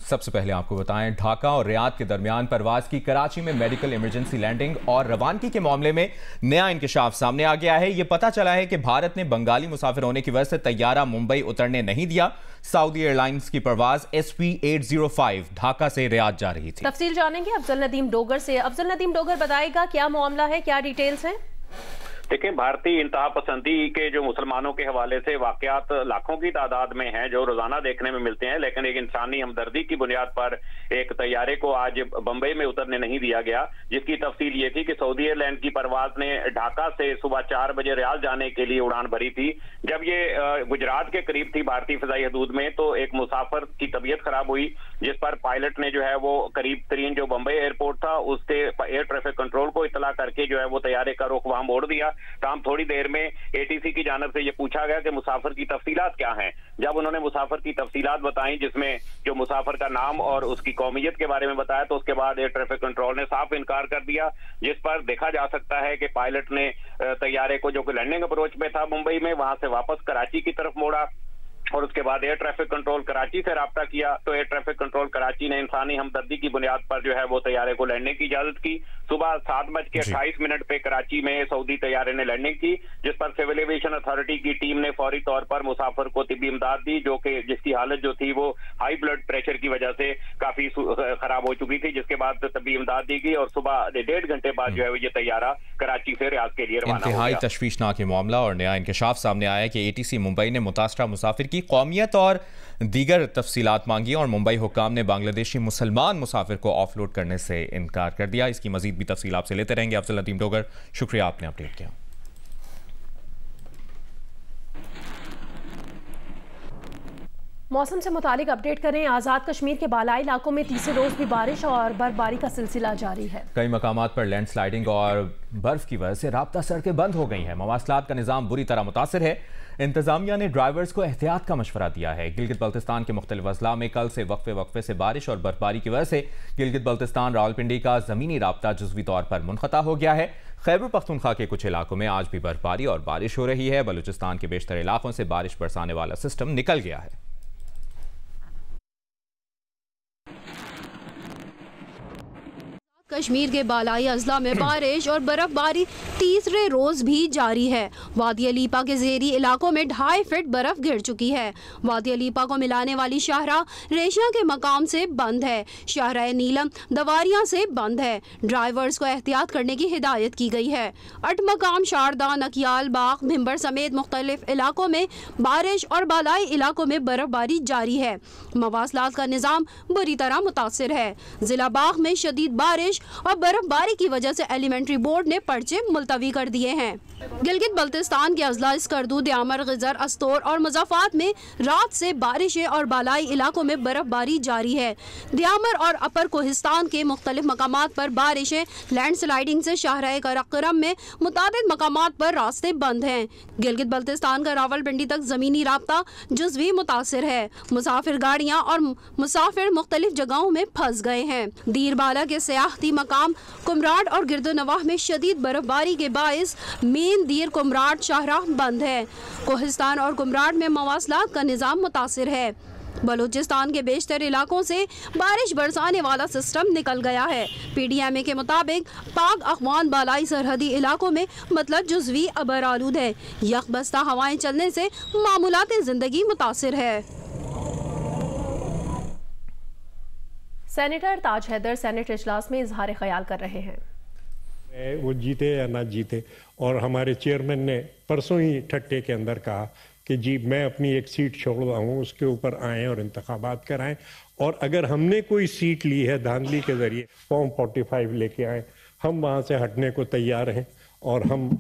सबसे पहले आपको बताएं, ढाका और रियाद के दरमियान परवाज की कराची में मेडिकल इमरजेंसी लैंडिंग और रवानगी के मामले में नया इंकशाफ सामने आ गया है। यह पता चला है कि भारत ने बंगाली मुसाफिर होने की वजह से तैयारा मुंबई उतरने नहीं दिया। सऊदी एयरलाइंस की परवाज SP805 ढाका से रियाद जा रही थी। तफसील जानेंगे अफजल नदीम डोगर से। अफजल नदीम डोगर बताएगा क्या मामला है, क्या डिटेल्स हैं? देखिए, भारतीय इंतहा पसंदी के जो मुसलमानों के हवाले से वाकयात लाखों की तादाद में हैं जो रोजाना देखने में मिलते हैं, लेकिन एक इंसानी हमदर्दी की बुनियाद पर एक तैयारे को आज बंबई में उतरने नहीं दिया गया, जिसकी तफसील ये थी कि सऊदी एयरलाइंस की परवाज ने ढाका से सुबह 4 बजे रियाद जाने के लिए उड़ान भरी थी। जब ये गुजरात के करीब थी भारतीय फिजाई हदूद में, तो एक मुसाफिर की तबीयत खराब हुई, जिस पर पायलट ने जो है वो करीब तरीन जो बंबई एयरपोर्ट था उसके एयर ट्रैफिक कंट्रोल को इतला करके जो है वो तैयारे का रुख वहां मोड़ दिया। तमाम थोड़ी देर में ATC की जानब से यह पूछा गया कि मुसाफिर की तफसीलात क्या हैं। जब उन्होंने मुसाफिर की तफसीलात बताई, जिसमें जो मुसाफिर का नाम और उसकी कौमियत के बारे में बताया, तो उसके बाद एयर ट्रैफिक कंट्रोल ने साफ इनकार कर दिया, जिस पर देखा जा सकता है कि पायलट ने तैयारे को जो कि लैंडिंग अप्रोच में था मुंबई में, वहां से वापस कराची की तरफ मोड़ा और उसके बाद एयर ट्रैफिक कंट्रोल कराची से राब्ता किया। तो एयर ट्रैफिक कंट्रोल कराची ने इंसानी हमदर्दी की बुनियाद पर जो है वो तैयारे को लैंडिंग की इजाजत की। सुबह 7:28 पे कराची में सऊदी तैयारे ने लैंडिंग की, जिस पर सिविल एविएशन अथॉरिटी की टीम ने फौरी तौर पर मुसाफिर को तिब्बी इमदाद दी, जो कि जिसकी हालत जो थी वो हाई ब्लड प्रेशर की वजह से काफी खराब हो चुकी थी, जिसके बाद तिब्बी इमदाद दी गई और सुबह 1.5 घंटे बाद जो है ये तैयारा कराची से रियाद के लिए रवाना हो गया। इंतहाई तशवीशनाक मामला और नया इंकशाफ सामने आया है कि ATC मुंबई ने मुतासरा मुसाफिर की कौमियत और दीगर तफसीलात मांगी और मुंबई हुक्काम ने बांग्लादेशी मुसलमान मुसाफिर को ऑफलोड करने से इनकार कर दिया। इसकी मजीद भी तफसील आपसे लेते रहेंगे। अफजल नदीम डोगर, शुक्रिया आपने अपडेट किया। मौसम से मुतालिक अपडेट करें। आज़ाद कश्मीर के बालाई इलाकों में तीसरे रोज भी बारिश और बर्फबारी का सिलसिला जारी है। कई मकामात पर लैंडस्लाइडिंग और बर्फ की वजह से राब्ता सड़कें बंद हो गई हैं। मवासलात का निज़ाम बुरी तरह मुतासिर है। इंतजामिया ने ड्राइवर्स को एहतियात का मशवरा दिया है। गिलगित बल्तिस्तान के मुख्तलिफ अजला में कल से वक्फे से बारिश और बर्फबारी की वजह से गिलगित बल्तिस्तान रावलपिंडी का ज़मीनी राब्ता जुज़वी तौर पर मुनक़ता हो गया है। खैबर पख्तूनख्वा के कुछ इलाकों में आज भी बर्फबारी और बारिश हो रही है। बलूचिस्तान के बेशतर इलाकों से बारिश बरसाने वाला सिस्टम निकल गया है। कश्मीर के बालाई अजला में बारिश और बर्फबारी तीसरे रोज भी जारी है। वादी अलीपा के ज़ेरी इलाकों में 2.5 फीट बर्फ गिर चुकी है। वादी अलीपा को मिलाने वाली शाहरा रेशिया के मकाम से बंद है। शाहरा नीलम दवारियां से बंद है। ड्राइवर्स को एहतियात करने की हिदायत की गई है। अटमकाम, शारदा, नकियाल, बाग, भिम्बर समेत मुख्तलिफ इलाकों में बारिश और बालाई इलाकों में बर्फबारी जारी है। मवासलात का निज़ाम बुरी तरह मुतासिर है। जिला बाग में शदीद बारिश और बर्फबारी की वजह से एलिमेंट्री बोर्ड ने पर्चे मुलतवी कर दिए हैं। गिलगित बल्तिस्तान के अजला स्कर्दू, द्यामर, गिजर, अस्तोर और मुज़ाफात में रात से बारिशें और बालाई इलाकों में बर्फबारी जारी है। द्यामर और अपर कोहिस्तान के मुख्तलिफ मकामात पर बारिशें, लैंडस्लाइडिंग से शाहराह कराकरम में मुतादिद मकामात पर रास्ते बंद हैं। गिलगित बल्तिस्तान का रावलपिंडी तक ज़मीनी राब्ता जुज़वी मुतासिर है। मुसाफिर गाड़ियाँ और मुसाफिर मुख्तलिफ जगहों में फंस गए हैं। दीरबाला के सियाहती मकाम कुमराड और गिरदोनवाह में शदीद बर्फबारी के बाइस मेन दीर कुमराड शाहराह बंद है। कोहिस्तान और कुमराड में मवासलात का निज़ाम मुतासिर है। बलूचिस्तान के बेशतर इलाकों से बारिश बरसाने वाला सिस्टम निकल गया है। PDMA के मुताबिक पाक अफगान बालाई सरहदी इलाकों में मतलब जुज़वी अबर आलूद है। यकबस्ता हवाएं चलने से मामूलात ज़िंदगी मुतासिर है। सेनेटर ताज हैदर सेनेट इजलास में इजहार ख्याल कर रहे हैं। वो जीते या ना जीते, और हमारे चेयरमैन ने परसों ही ठट्टे के अंदर कहा कि जी मैं अपनी एक सीट छोड़ रहा हूँ, उसके ऊपर आएँ और इंतखाबात कराएं, और अगर हमने कोई सीट ली है धांधली के जरिए फॉर्म 45 लेके आए, हम वहाँ से हटने को तैयार हैं और हम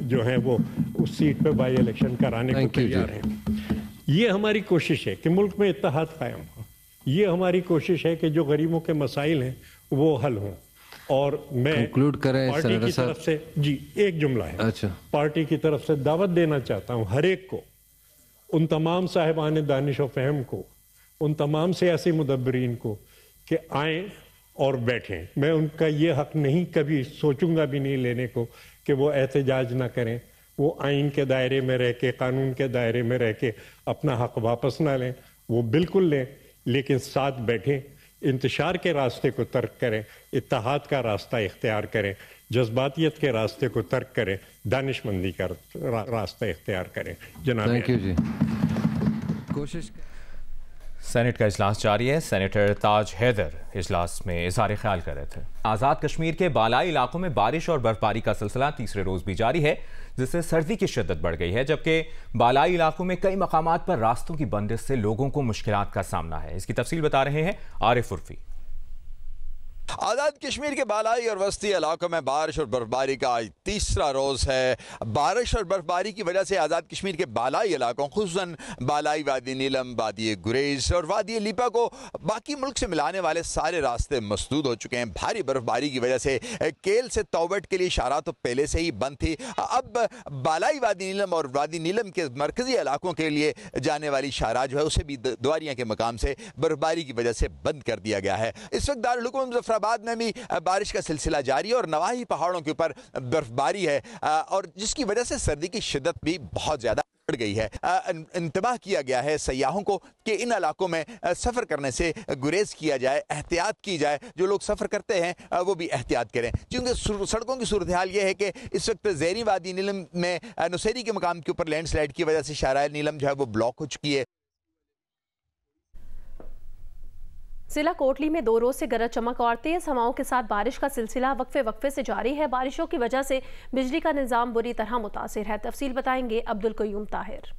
जो है वो उस सीट पे बाई इलेक्शन कराने को तैयार हैं। ये हमारी कोशिश है कि मुल्क में इत्तेहाद कायम हो। ये हमारी कोशिश है कि जो गरीबों के मसाइल हैं वो हल हों। और मैं पार्टी की तरफ से जी एक जुमला है, अच्छा, पार्टी की तरफ से दावत देना चाहता हूँ हर एक को, उन तमाम साहिबान दानिश और फहम को, उन तमाम सियासी मुदब्बरीन को कि आएँ और बैठें। मैं उनका ये हक नहीं कभी सोचूंगा भी नहीं लेने को कि वो एहतजाज ना करें। वो आइन के दायरे में रह के, कानून के दायरे में रह के अपना हक वापस ना लें, वो बिल्कुल लें। लेकिन साथ बैठें, इंतशार के रास्ते को तर्क करें, इत्तेहाद का रास्ता इख्तियार करें, जज्बातियत के रास्ते को तर्क करें, दानिशमंदी का रास्ता इख्तियार करें। जनाब थैंक यू जी। कोशिश सेनेट का इजलास जारी है। सेनेटर ताज हैदर इजलास में इज़हार ख्याल कर रहे थे। आज़ाद कश्मीर के बालाई इलाकों में बारिश और बर्फबारी का सिलसिला तीसरे रोज भी जारी है, जिससे सर्दी की शिद्दत बढ़ गई है, जबकि बालाई इलाकों में कई मकामात पर रास्तों की बंदिश से लोगों को मुश्किलात का सामना है। इसकी तफसील बता रहे हैं आरिफ उर्फी। आज़ाद कश्मीर के बालाई और वस्ती इलाकों में बारिश और बर्फबारी का आज तीसरा रोज़ है। बारिश और बर्फबारी की वजह से आज़ाद कश्मीर के बालाई इलाकों, खुसूसन बालाई वादी नीलम, वादी गुरेज और वादी लीपा को बाकी मुल्क से मिलाने वाले सारे रास्ते मसदूद हो चुके हैं। भारी बर्फबारी की वजह से केल से तौबट के लिए शारा तो पहले से ही बंद थी। अब बालाई वादी नीलम और वादी नीलम के मरकजी इलाकों के लिए जाने वाली शारा जो है उसे भी द्वारियाँ के मकाम से बर्फबारी की वजह से बंद कर दिया गया है। इस वक्त दारुल हुकूमत मुज़फ्फराबाद में भी बारिश का सिलसिला जारी है और नवाही पहाड़ों के ऊपर बर्फबारी है और जिसकी वजह से सर्दी की शिद्दत भी बहुत ज्यादा बढ़ गई है। इंतबाह किया गया है सयाहों को कि इन इलाकों में सफ़र करने से गुरेज किया जाए, एहतियात की जाए। जो लोग सफ़र करते हैं वो भी एहतियात करें, क्योंकि सड़कों की सूरत हाल ये है कि इस वक्त ज़ेरी वादी नीलम में नुसेरी के मकाम के ऊपर लैंडस्लाइड की वजह से शारा नीलम जो है वो ब्लॉक हो चुकी है। जिला कोटली में 2 रोज से गरज चमक और तेज हवाओं के साथ बारिश का सिलसिला वक्फे से जारी है। बारिशों की वजह से बिजली का निजाम बुरी तरह मुतासिर है। तफसील बताएंगे अब्दुल कयूम ताहिर।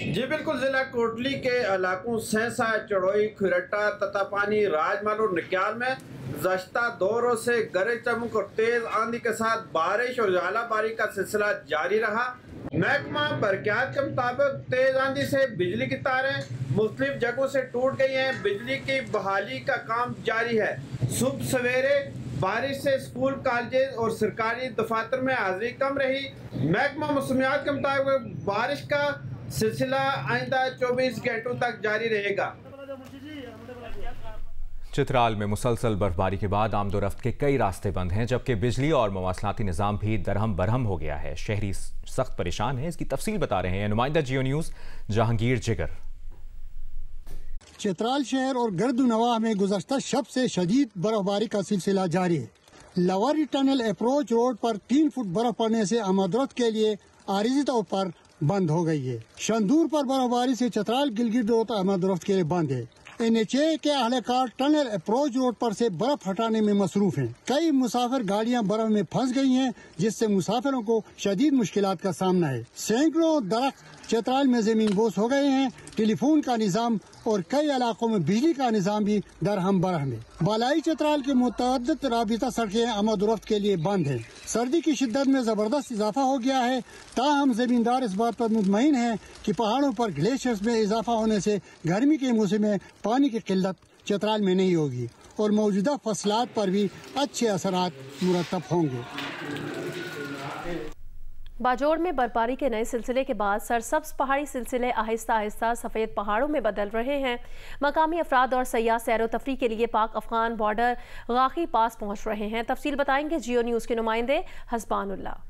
जी बिल्कुल, जिला कोटली के इलाकों सेंसा, चढ़ोई, खुरट्टा, ततापानी, राजमहल और निक्याल में गुज़श्ता 2 रोज से गरज चमक और तेज आंधी के साथ बारिश और झालाबारी का सिलसिला जारी रहा। महकमा बरक़ियात के मुताबिक तेज आंधी से बिजली की तारें मुख्तलिफ जगहों से टूट गई हैं। बिजली की बहाली का काम जारी है। सुबह सवेरे बारिश से स्कूल, कॉलेज और सरकारी दफातर में हाजिरी कम रही। महकमा मौसमियात के मुताबिक बारिश का सिलसिला आइंदा 24 घंटों तक जारी रहेगा। चित्राल में मुसलसल बर्फबारी के बाद आमदोरफ्त के कई रास्ते बंद हैं, जबकि बिजली और मवासलाती निज़ाम भी दरहम बरहम हो गया है। शहरी सख्त परेशान है। इसकी तफसील बता रहे हैं नुमाइंदा जियो न्यूज़ जहांगीर जिगर। चित्राल शहर और गर्दनवाह में गुज़श्ता शब से शदीद बर्फबारी का सिलसिला जारी है। लवारी टनल अप्रोच रोड पर 3 फुट बर्फ पड़ने से आमदरफ्त के लिए आरिजी तौर पर बंद हो गई है। शंदूर पर बर्फबारी से चित्राल गिलगित रोड आमदरफ्त के लिए बंद है। NHA के अहलकार टनल अप्रोच रोड पर से बर्फ हटाने में मसरूफ हैं। कई मुसाफिर गाड़ियां बर्फ में फंस गई हैं, जिससे मुसाफिरों को शदीद मुश्किलात का सामना है। सैकड़ों दरख्त चित्राल में जमीन बोस हो गए हैं। टेलीफोन का निजाम और कई इलाकों में बिजली का निजाम भी दरहम बरहम है। बालाई चित्राल के मुतअद्दिद राबिता सड़कें आमदोरफ्त के लिए बंद हैं। सर्दी की शिद्दत में जबरदस्त इजाफा हो गया है। ताहम जमींदार इस बात पर मुतमईन है कि पहाड़ों पर ग्लेशियर्स में इजाफा होने से गर्मी के मौसम में पानी की किल्लत चित्राल में नहीं होगी और मौजूदा फसलात पर भी अच्छे असरात मुरतब होंगे। बाजोड़ में बर्फबारी के नए सिलसिले के बाद सरसब्ज पहाड़ी सिलसिले आहिस्ता आहिस्ता सफ़ेद पहाड़ों में बदल रहे हैं। मकामी अफराद और सयाह सैर व तफरी के लिए पाक अफगान बॉर्डर गाखी पास पहुँच रहे हैं। तफसील बताएंगे जियो न्यूज़ के नुमाइंदे हसबानुल्लाह।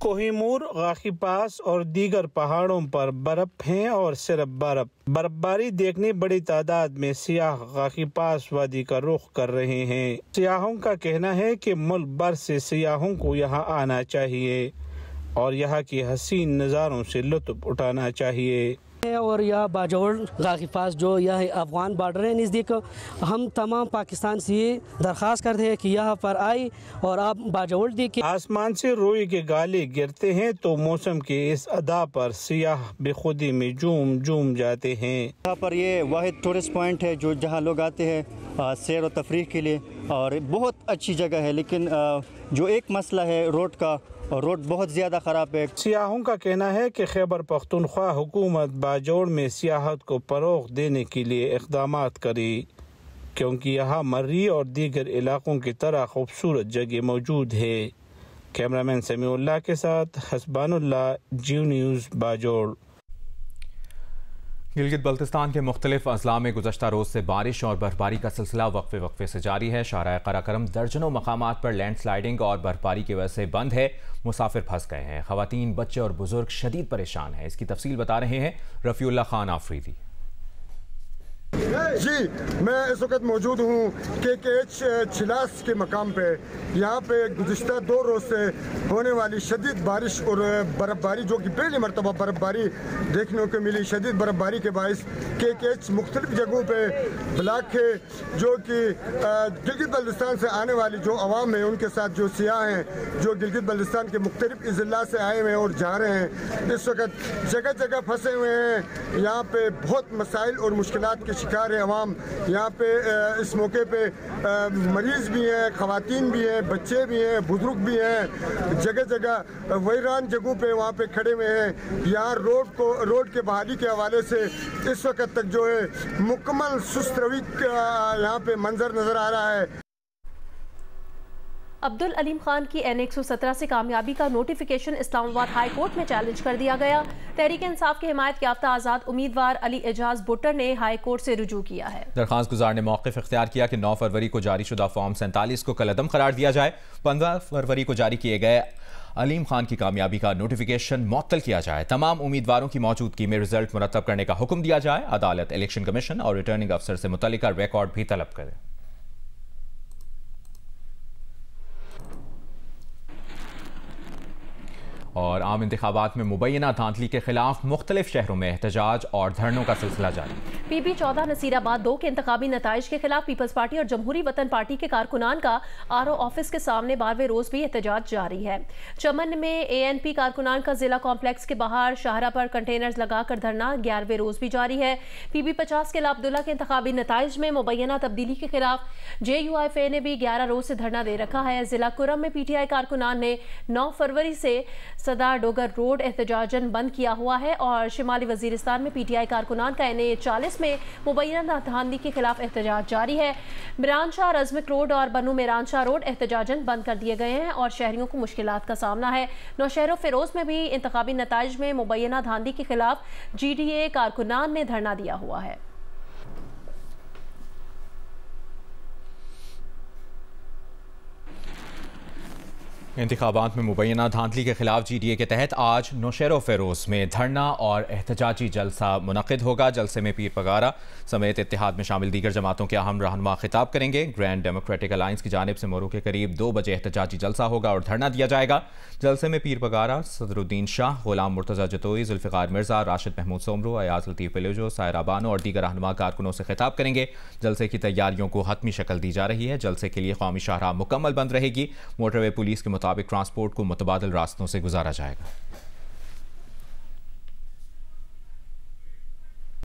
कोहिनूर, गाखी पास और दीगर पहाड़ों पर बर्फ है और सिर्फ बर्फबारी देखने बड़ी तादाद में सियाह गाखी पास वादी का रुख कर रहे हैं। सियाहों का कहना है कि मुल्क भर से सियाहों को यहाँ आना चाहिए और यहाँ की हसीन नज़ारों से लुत्फ उठाना चाहिए। और यह बाजोड़ गाखी पास जो यह अफगान बॉर्डर है नज़दीक, हम तमाम पाकिस्तान से दरख्वास्त करते हैं कि यहाँ पर आए और आप बाजोड़ देखें। आसमान से रोई के गाले गिरते हैं तो मौसम के इस अदा पर सियाह बेखुदी में झूम जाते हैं। यहाँ पर ये वाहिद टूरिस्ट पॉइंट है जो जहाँ लोग आते हैं सैर व तफरीह के लिए और बहुत अच्छी जगह है, लेकिन जो एक मसला है रोड का, और रोड बहुत ज़्यादा ख़राब है। सियाहों का कहना है कि खैबर पख्तूनख्वा हुकूमत बाजोड़ में सियाहत को फ़रोग़ देने के लिए इक़दामात करे, क्योंकि यहाँ मर्री और दीगर इलाकों की तरह खूबसूरत जगह मौजूद है। कैमरामैन समीउल्लाह के साथ हसबानुल्लाह, जियो न्यूज़, बाजोड़। गिलगित बल्तिस्तान के मुख्तलिफ अजला में गुज़श्ता रोज़ से बारिश और बर्फबारी का सिलसिला वक्फे से जारी है। शाहराह कराकरम दर्जनों मकामात पर लैंडस्लाइडिंग और बर्फबारी की वजह से बंद है। मुसाफिर फंस गए हैं। ख़वातीन, बच्चे और बुजुर्ग शदीद परेशान हैं। इसकी तफसील बता रहे हैं रफ़ीउल्लाह खान आफरीदी। जी, मैं इस वक्त मौजूद हूँ KKH छिलास के मकाम पे। यहाँ पे गुज़िश्ता 2 रोज़ से होने वाली शदीद बारिश और बर्फ़बारी, जो कि पहली मरतबा बर्फ़बारी देखने को मिली, शदीद बर्फ़बारी के बायस KKH मुख्तलिफ जगहों पे ब्लॉक है, जो कि गिलगित बल्तिस्तान से आने वाली जो अवाम है, उनके साथ जो सियाह हैं, जो गिलगित बल्तिस्तान के मुख्तलिफ अज़ला से आए हुए हैं और जा रहे हैं, इस वक्त जगह जगह फंसे हुए हैं। यहाँ पे बहुत मसाइल और मुश्किलात के शिकार है अवाम। यहाँ पे इस मौके पे मरीज़ भी हैं, ख़वातीन भी हैं, बच्चे भी हैं, बुजुर्ग भी हैं, जगह जगह वैरान जगहों पे वहाँ पे खड़े हुए हैं। यहाँ रोड के बहाली के हवाले से इस वक्त तक जो है मुकम्मल सुस्त रवी यहाँ पे मंजर नज़र आ रहा है। अब्दुल अलीम खान की N117 से कामयाबी का नोटिफिकेशन इस्लामाबाद हाई कोर्ट में चैलेंज कर दिया गया। तहरीक इंसाफ के हिमायत याफ्ता आज़ाद उम्मीदवार अली एजाज भुट्टर ने हाई कोर्ट से रुजू किया है। दरख्वास्त गुजार ने मौक़िफ़ इख्तियार किया कि 9 फरवरी को जारी शुदा फॉर्म 47 को कलअदम करार दिया जाए। 15 फरवरी को जारी किए गए अलीम खान की कामयाबी का नोटिफिकेशन मुअत्तल किया जाए। तमाम उम्मीदवारों की मौजूदगी में रिजल्ट मुरतब करने का हुक्म दिया जाए। अदालत इलेक्शन कमीशन और रिटर्निंग अफसर से मुतल्लिका रिकॉर्ड भी तलब करे। और आम इंतखाबात में मुबैना धांधली के खिलाफ मुख्तलिफ शहरों में एहतजाज और धरनों का सिलसिला जारी। PB14 नसीराबाद 2 के इंतखाबी नताइज के खिलाफ पीपल्स पार्टी और जमहूरी वतन पार्टी के कारकुनान का RO ऑफिस के सामने 12वें रोज भी एहतजाज जारी है। चमन में ANP कारकुनान का जिला कॉम्प्लेक्स के बाहर शाहरा पर कंटेनर्स लगाकर धरना 11वें रोज भी जारी है। PB50 के लाबदुल्ला के इंतखाबी नताइज में मुबैना तब्दीली के खिलाफ JUIFA ने भी 11 रोज से धरना दे रखा है। जिला कुरम में PTI कारकुनान ने 9 फरवरी से सदा डोगर रोड एहतजाजन बंद किया हुआ है और शिमाली वजीरिस्तान में PTI कारकुनान का NA40 में मुबैना धांधली के खिलाफ एहतजाज जारी है। मिरानशाह रज़मिक रोड और बनू मिरानशाह रोड एहतजाजन बंद कर दिए गए हैं और शहरियों को मुश्किलात का सामना है। नौशहर फिरोज में भी इंतखाबी नताइज में मुबैना धांधली के खिलाफ GDA कारकुनान ने धरना दिया हुआ है। इंतखाबात में मुबैना धांधली के खिलाफ GDA के तहत आज नौशहर फिरोज में धरना और एहतजाजी जलसा मुनक़िद होगा। जलसे में पीर पगारा समेत इत्तेहाद में शामिल दीगर जमातों के अहम रहनुमा खिताब करेंगे। ग्रैंड डेमोक्रेटिक अलायंस की जानिब से मोरू के करीब 2 बजे एहतजाजी जलसा होगा और धरना दिया जाएगा। जलसे में पीर पगारा सदरुद्दीन शाह, गुलाम मुर्तज़ा जतोई, जुल्फ़िकार मिर्ज़ा, राशिद महमूद सोमरू, अयाज लतीफ़ पिलोजो, सायरा बानो और दीगर रहनुमा कारकुनों से खिताब करेंगे। जलसे की तैयारियों को हतमी शक्ल दी जा रही है। जलसे के लिए कौमी शाहराह मुकम्मल बंद रहेगी। मोटरवे पुलिस के मुताबिक ट्रांसपोर्ट को मुतबादिल रास्तों से गुजारा जाएगा।